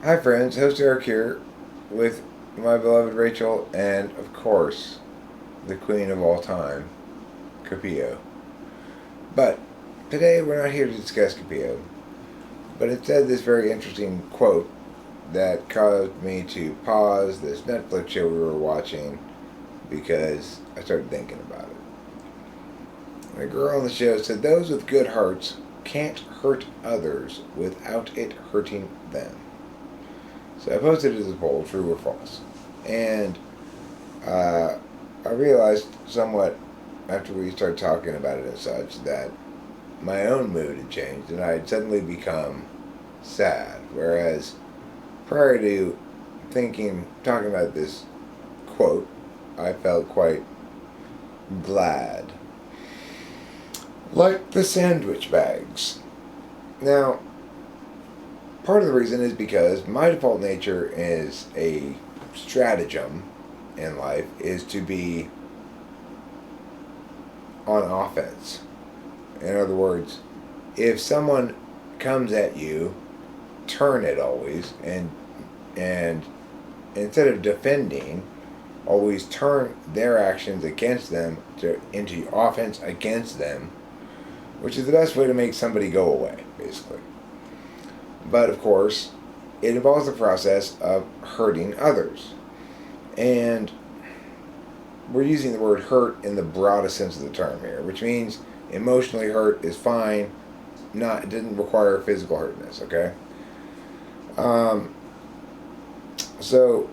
Hi, friends. Host Eric here with my beloved Rachel and, of course, the queen of all time, Capio. But today we're not here to discuss Capio, but instead this very interesting quote that caused me to pause this Netflix show we were watching because I started thinking about it. The girl on the show said, "Those with good hearts can't hurt others without it hurting them." So I posted it as a poll, true or false. And uh, I realized somewhat after we started talking about it and such that my own mood had changed and I had suddenly become sad. Whereas prior to talking about this quote, I felt quite glad. Like the sandwich bags. Now, part of the reason is because my default nature is a stratagem in life is to be on offense. In other words, if someone comes at you, turn it always, and instead of defending, always turn their actions against them into offense against them, which is the best way to make somebody go away, basically. But of course, it involves the process of hurting others. And we're using the word hurt in the broadest sense of the term here, which means emotionally hurt is fine. Not, it didn't require physical hurtness. Okay. Um, so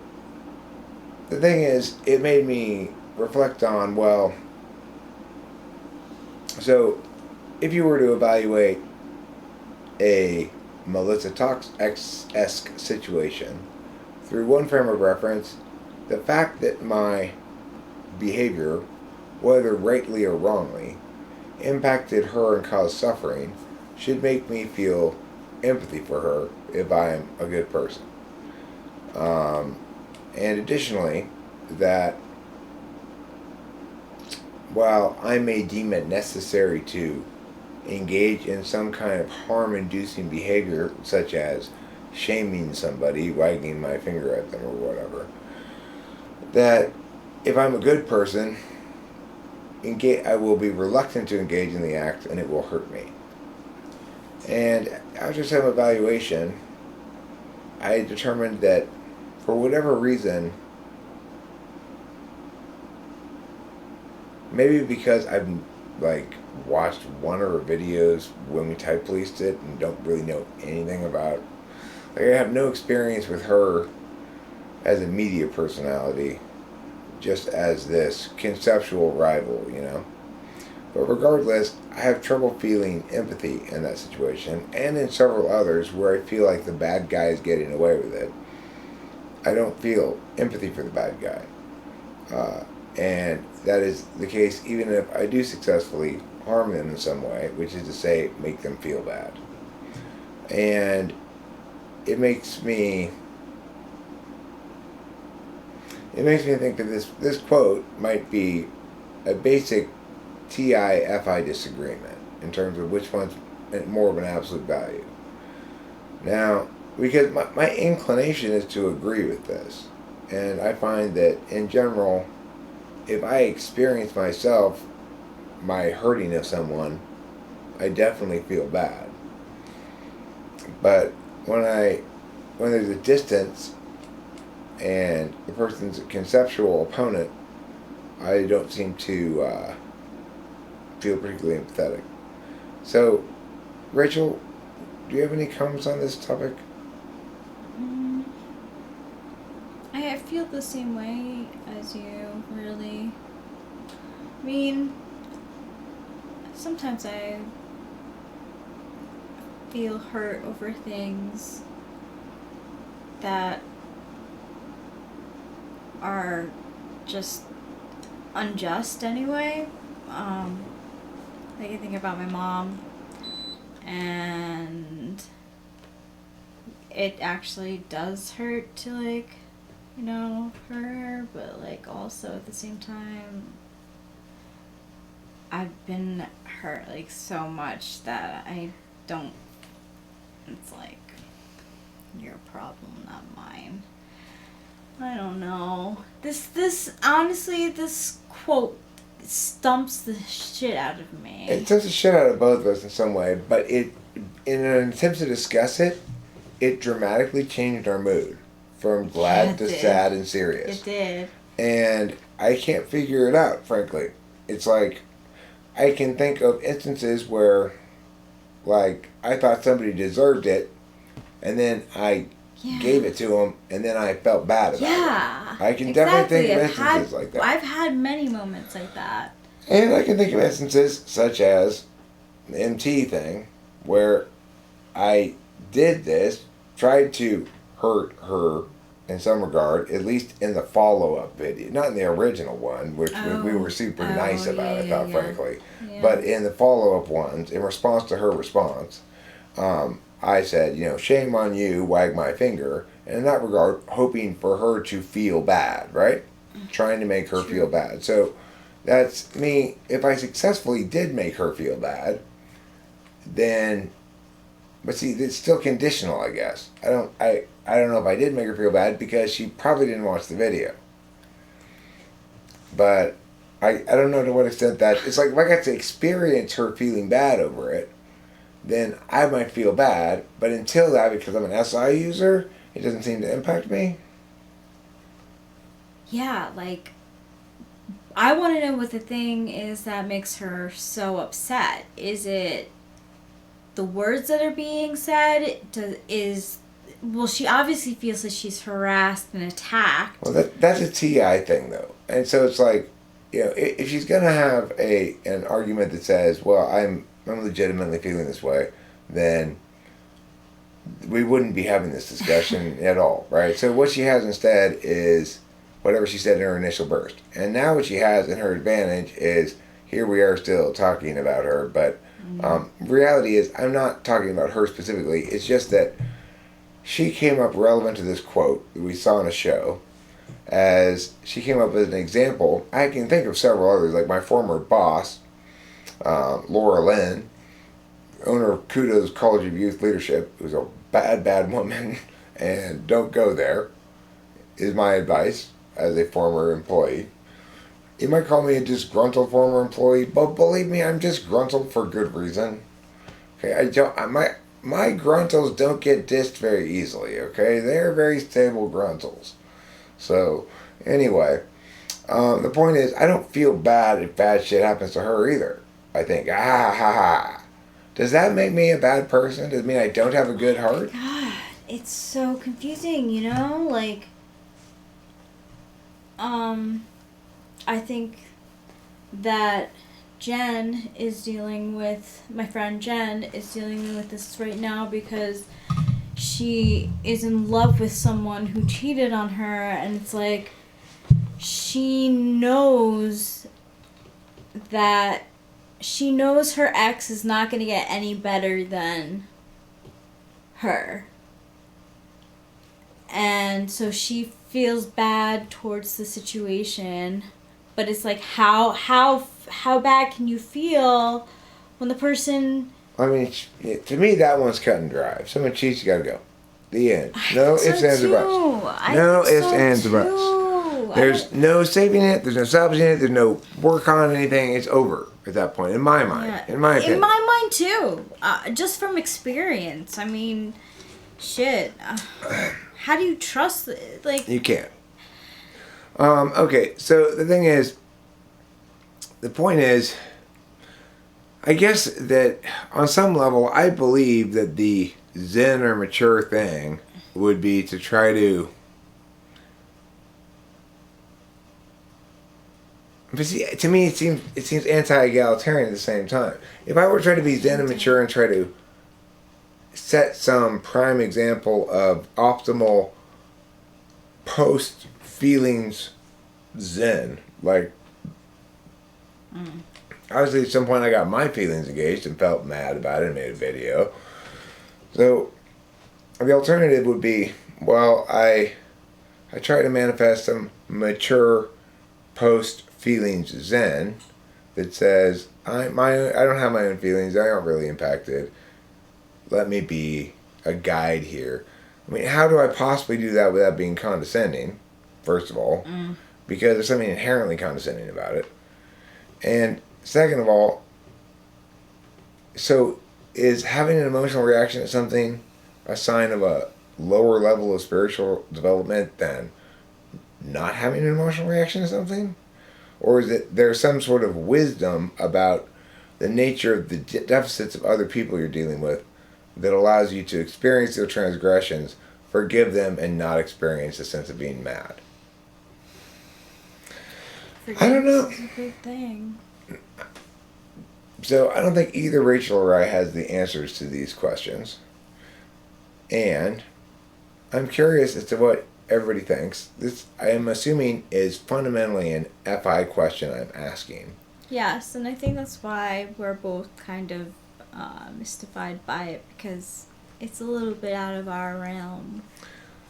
the thing is, it made me reflect on, well, so if you were to evaluate a Melissa Talks-esque situation through one frame of reference, the fact that my behavior, whether rightly or wrongly, impacted her and caused suffering should make me feel empathy for her if I am a good person. Um, and additionally, that while I may deem it necessary to engage in some kind of harm inducing behavior, such as shaming somebody, wagging my finger at them, or whatever, that if I'm a good person, I will be reluctant to engage in the act and it will hurt me. And after some evaluation, I determined that for whatever reason, maybe because I've like watched one of her videos when we type policed it and don't really know anything about, like, I have no experience with her as a media personality, just as this conceptual rival. But regardless, I have trouble feeling empathy in that situation, and in several others where I feel like the bad guy is getting away with it. I don't feel empathy for the bad guy. And that is the case even if I do successfully harm them in some way, which is to say, make them feel bad. And it makes me it makes me think that this quote might be a basic TIFI disagreement in terms of which one's more of an absolute value. Now, because my inclination is to agree with this, and I find that in general, if I experience myself my hurting of someone, I definitely feel bad. But when there's a distance and the person's a conceptual opponent, I don't seem to feel particularly empathetic. So, Rachel, do you have any comments on this topic? Mm, I feel the same way as you, really. I mean, sometimes I feel hurt over things that are just unjust anyway. Um, I think about my mom, and it actually does hurt to, like, her, but, like, also at the same time, I've been hurt, like, so much that I don't, it's like, your problem, not mine. I don't know. This honestly, this quote stumps the shit out of me. It took the shit out of both of us in some way, but in an attempt to discuss it, it dramatically changed our mood from glad to sad and serious. It did. And I can't figure it out, frankly. It's like, I can think of instances where, like, I thought somebody deserved it, and then I gave it to them, and then I felt bad about it. I can definitely think of instances like that. I've had many moments like that. And I can think of instances such as the MT thing, where I did this, tried to hurt her in some regard, at least in the follow-up video. Not in the original one, which we were super nice about, I thought, frankly. Yeah. But in the follow-up ones, in response to her response, I said, you know, shame on you, wag my finger. And in that regard, hoping for her to feel bad, right? Trying to make her feel bad. So that's me. If I successfully did make her feel bad, then, but see, it's still conditional, I guess. I don't know if I did make her feel bad because she probably didn't watch the video. But I don't know to what extent that, it's like if I got to experience her feeling bad over it, then I might feel bad. But until that, because I'm an SI user, it doesn't seem to impact me. Yeah, like, I want to know what the thing is that makes her so upset. Is it the words that are being said? Well, she obviously feels that she's harassed and attacked. Well, that's a TI thing, though. And so it's like, you know, if she's going to have an argument that says, well, I'm legitimately feeling this way, then we wouldn't be having this discussion at all, right? So what she has instead is whatever she said in her initial burst. And now what she has in her advantage is, here we are still talking about her, but reality is I'm not talking about her specifically. It's just that she came up relevant to this quote that we saw in a show, as she came up with an example. I can think of several others, like my former boss, Laura Lynn, owner of Kudos College of Youth Leadership, who's a bad woman, and don't go there, is my advice as a former employee. You might call me a disgruntled former employee, but believe me, I'm disgruntled for good reason. Okay, my gruntles don't get dissed very easily, okay? They're very stable gruntles. So, anyway, the point is, I don't feel bad if bad shit happens to her either. I think, does that make me a bad person? Does it mean I don't have a good heart? God, it's so confusing, you know? Like, I think that my friend Jen is dealing with this right now because she is in love with someone who cheated on her, and it's like she knows her ex is not going to get any better than her. And so she feels bad towards the situation, but it's like how bad can you feel when the person... I mean, to me, that one's cut and dry. If someone cheats, you gotta go. The end. No ifs, ands, or buts. No ifs, ands, or buts. There's no saving it. There's no salvaging it. There's no work on anything. It's over at that point, in my mind. Yeah. In my opinion. In my mind, too. Just from experience. I mean, shit. How do you trust it? Like... You can't. Okay, so the point is, I guess that on some level, I believe that the zen or mature thing would be to try to... But see, to me, it seems anti-egalitarian at the same time. If I were trying to be zen and mature and try to set some prime example of optimal post-feelings zen, like... Obviously, at some point, I got my feelings engaged and felt mad about it and made a video. So, the alternative would be, well, I try to manifest some mature post-feelings zen that says, I don't have my own feelings, I aren't really impacted. Let me be a guide here. I mean, how do I possibly do that without being condescending, first of all? Because there's something inherently condescending about it. And second of all, so is having an emotional reaction to something a sign of a lower level of spiritual development than not having an emotional reaction to something? Or is it there's some sort of wisdom about the nature of the deficits of other people you're dealing with that allows you to experience their transgressions, forgive them, and not experience a sense of being mad? I don't know. It's a big thing. So I don't think either Rachel or I has the answers to these questions. And I'm curious as to what everybody thinks. This, I am assuming, is fundamentally an FI question I'm asking. Yes, and I think that's why we're both kind of mystified by it, because it's a little bit out of our realm.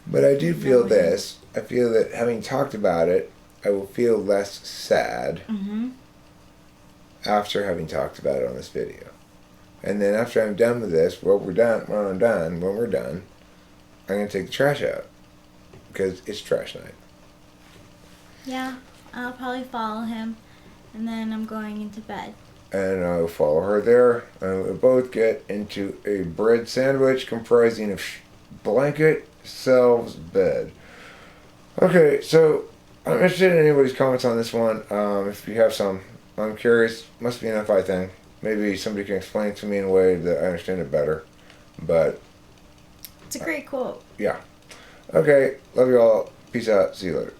But I do feel this. I feel that having talked about it, I will feel less sad after having talked about it on this video. And then after I'm done with this, when we're done, I'm going to take the trash out. Because it's trash night. Yeah, I'll probably follow him, and then I'm going into bed. And I'll follow her there, and we'll both get into a bread sandwich comprising of blanket, selves, bed. Okay, so I'm interested in anybody's comments on this one. If you have some, I'm curious. Must be an FI thing. Maybe somebody can explain it to me in a way that I understand it better. But it's a great quote. Yeah. Okay, love you all. Peace out. See you later.